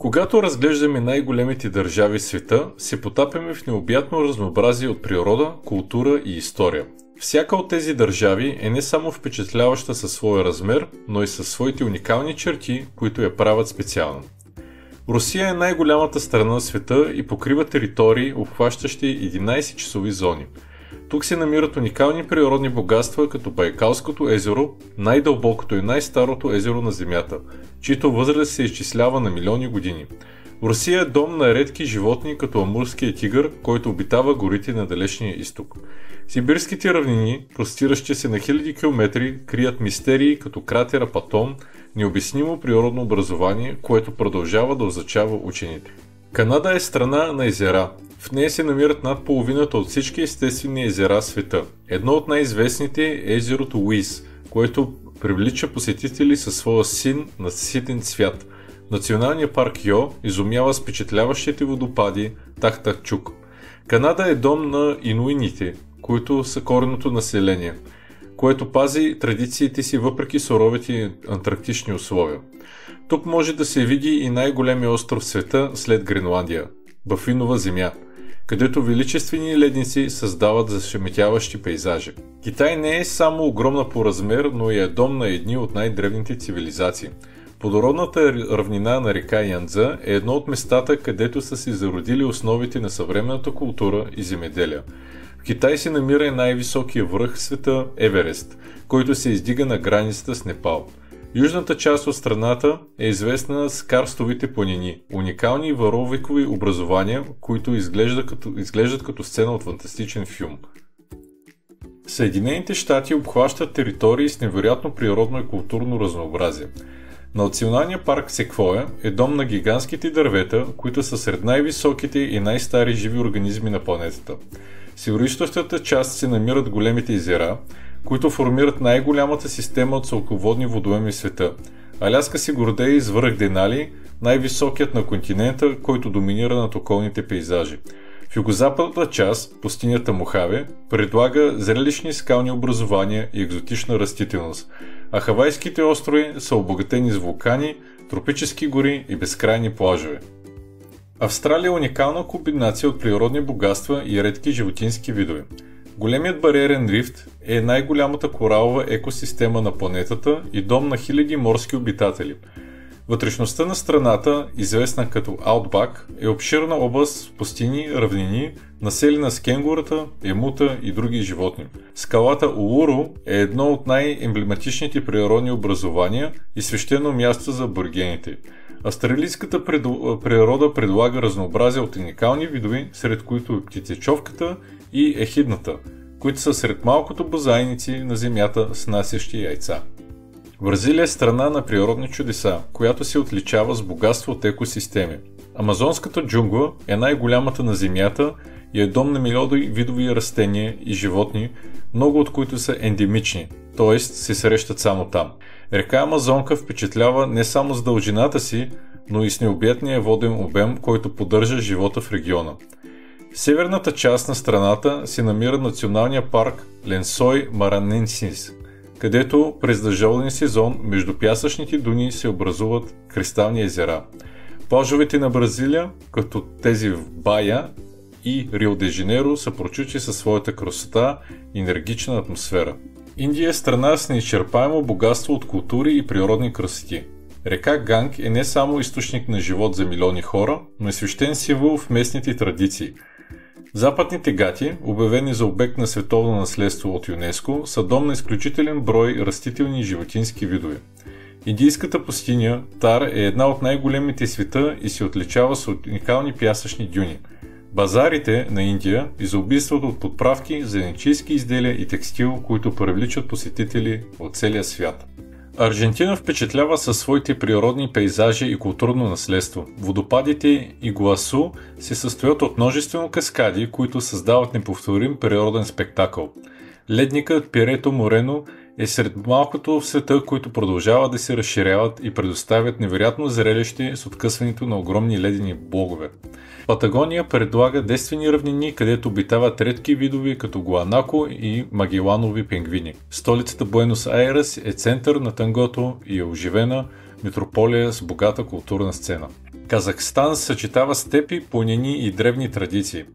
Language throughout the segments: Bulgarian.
Когато разглеждаме най-големите държави в света, се потапяме в необятно разнообразие от природа, култура и история. Всяка от тези държави е не само впечатляваща със своя размер, но и със своите уникални черти, които я правят специална. Русия е най-голямата страна на света и покрива територии, обхващащи 11 часови зони. Тук се намират уникални природни богатства, като Байкалското езеро, най-дълбокото и най-старото езеро на Земята, чието възраст се изчислява на милиони години. Русия е дом на редки животни, като амурския тигър, който обитава горите на Далечния изток. Сибирските равнини, простиращи се на хиляди километри, крият мистерии като кратера Патон, необяснимо природно образование, което продължава да означава учените. Канада е страна на езера. В нея се намират над половината от всички естествени езера в света. Едно от най-известните е езерото Уис, което привлича посетители със своя син наситен цвят. Националният парк Йо изумява с впечатляващите водопади Тахтачук. Канада е дом на инуините, които са коренното население, което пази традициите си въпреки суровите антарктични условия. Тук може да се види и най-големия остров в света след Гренландия – Бафинова земя, където величествени ледници създават зашеметяващи пейзажи. Китай не е само огромна по размер, но и е дом на едни от най-древните цивилизации. Плодородната равнина на река Янцза е едно от местата, където са се зародили основите на съвременната култура и земеделие. В Китай се намира и най-високия връх в света Еверест, който се издига на границата с Непал. Южната част от страната е известна с карстовите планини, уникални варовекови образования, които изглеждат като сцена от фантастичен филм. Съединените щати обхващат територии с невероятно природно и културно разнообразие. Националният парк Секвоя е дом на гигантските дървета, които са сред най-високите и най-стари живи организми на планетата. В североизточната част се намират големите езера, които формират най-голямата система от сълководни водоеми в света. Аляска се гордее с връх Денали, най-високият на континента, който доминира над околните пейзажи. В югозападната част, пустинята Мохаве, предлага зрелищни скални образования и екзотична растителност, а Хавайските острови са обогатени с вулкани, тропически гори и безкрайни плажове. Австралия е уникална комбинация от природни богатства и редки животински видове. Големият бариерен рифт е най-голямата коралова екосистема на планетата и дом на хиляди морски обитатели. Вътрешността на страната, известна като Аутбак, е обширна област с пустини, равнини, населена с кенгурата, емута и други животни. Скалата Улуру е едно от най-емблематичните природни образования и свещено място за аборигените. Австралийската природа предлага разнообразие от уникални видове, сред които е птицечовката и ехидната, които са сред малкото бозайници на земята, снасящи яйца. Бразилия е страна на природни чудеса, която се отличава с богатство от екосистеми. Амазонската джунгла е най-голямата на земята и е дом на милиони видови растения и животни, много от които са ендемични, т.е. се срещат само там. Река Амазонка впечатлява не само с дължината си, но и с необятния воден обем, който поддържа живота в региона. В северната част на страната се намира националния парк Ленсой Мараненсис, където през дъждовния сезон между пясъчните дуни се образуват кристални езера. Плажовете на Бразилия, като тези в Бая и Рио де Жанейро, са прочути със своята красота и енергична атмосфера. Индия е страна с неизчерпаемо богатство от култури и природни красоти. Река Ганг е не само източник на живот за милиони хора, но и свещен символ в местните традиции. Западните Гати, обявени за обект на световно наследство от ЮНЕСКО, са дом на изключителен брой растителни и животински видове. Индийската пустиня Тар е една от най-големите в света и се отличава с уникални пясъчни дюни. Базарите на Индия изобилстват от подправки, зеленчийски изделия и текстил, които привличат посетители от целия свят. Аржентина впечатлява със своите природни пейзажи и културно наследство. Водопадите Игуасу се състоят от множествено каскади, които създават неповторим природен спектакъл. Ледникът Пирето Морено е сред малкото в света, които продължават да се разширяват и предоставят невероятно зрелище с откъсването на огромни ледени блогове. Патагония предлага действени равнини, където обитават редки видове като гуанако и магеланови пингвини. Столицата Буенос Айрес е център на тангото и е оживена метрополия с богата културна сцена. Казахстан съчетава степи, планини и древни традиции.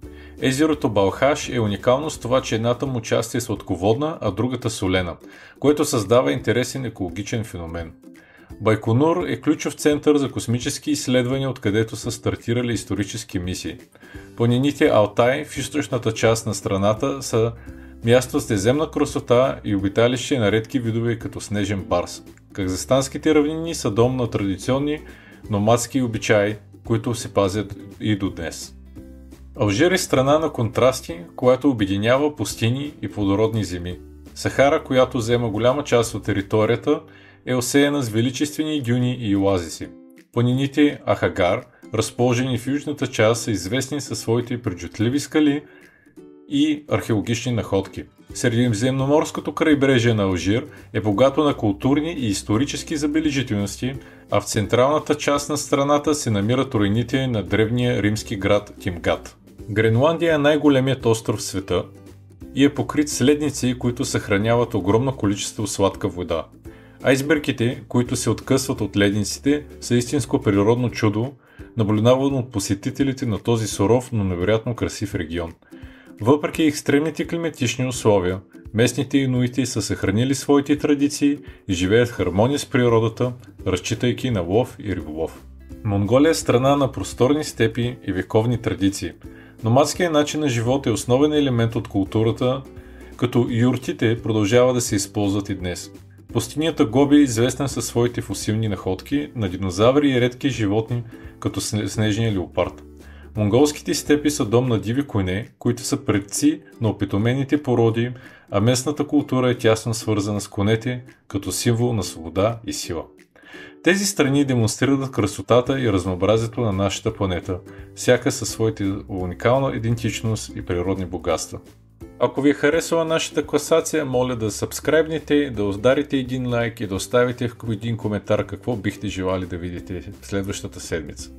Езерото Балхаш е уникално с това, че едната му част е сладководна, а другата солена, което създава интересен екологичен феномен. Байконур е ключов център за космически изследвания, откъдето са стартирали исторически мисии. Планините Алтай в източната част на страната са място с неземна красота и обиталище на редки видове като снежен барс. Казахстанските равнини са дом на традиционни номадски обичаи, които се пазят и до днес. Алжир е страна на контрасти, която обединява пустини и плодородни земи. Сахара, която взема голяма част от територията, е осеяна с величествени дюни и оазиси. Планините Ахагар, разположени в южната част, са известни със своите пречутливи скали и археологични находки. Средиземноморското крайбрежие на Алжир е богато на културни и исторически забележителности, а в централната част на страната се намират руините на древния римски град Тимгат. Гренландия е най-големият остров в света и е покрит с ледници, които съхраняват огромно количество сладка вода. Айсбергите, които се откъсват от ледниците, са истинско природно чудо, наблюдавано от посетителите на този суров, но невероятно красив регион. Въпреки екстремните климатични условия, местните инуити са съхранили своите традиции и живеят в хармония с природата, разчитайки на лов и риболов. Монголия е страна на просторни степи и вековни традиции. Номадският начин на живот е основен елемент от културата, като юртите продължават да се използват и днес. Пустинята Гоби е известна със своите фосилни находки на динозаври и редки животни, като снежния леопард. Монголските степи са дом на диви коне, които са предци на опитомените породи, а местната култура е тясно свързана с конете като символ на свобода и сила. Тези страни демонстрират красотата и разнообразието на нашата планета, всяка със своята уникална идентичност и природни богатства. Ако ви е харесала нашата класация, моля да сабскрайбнете, да ударите един лайк и да оставите в един коментар какво бихте желали да видите в следващата седмица.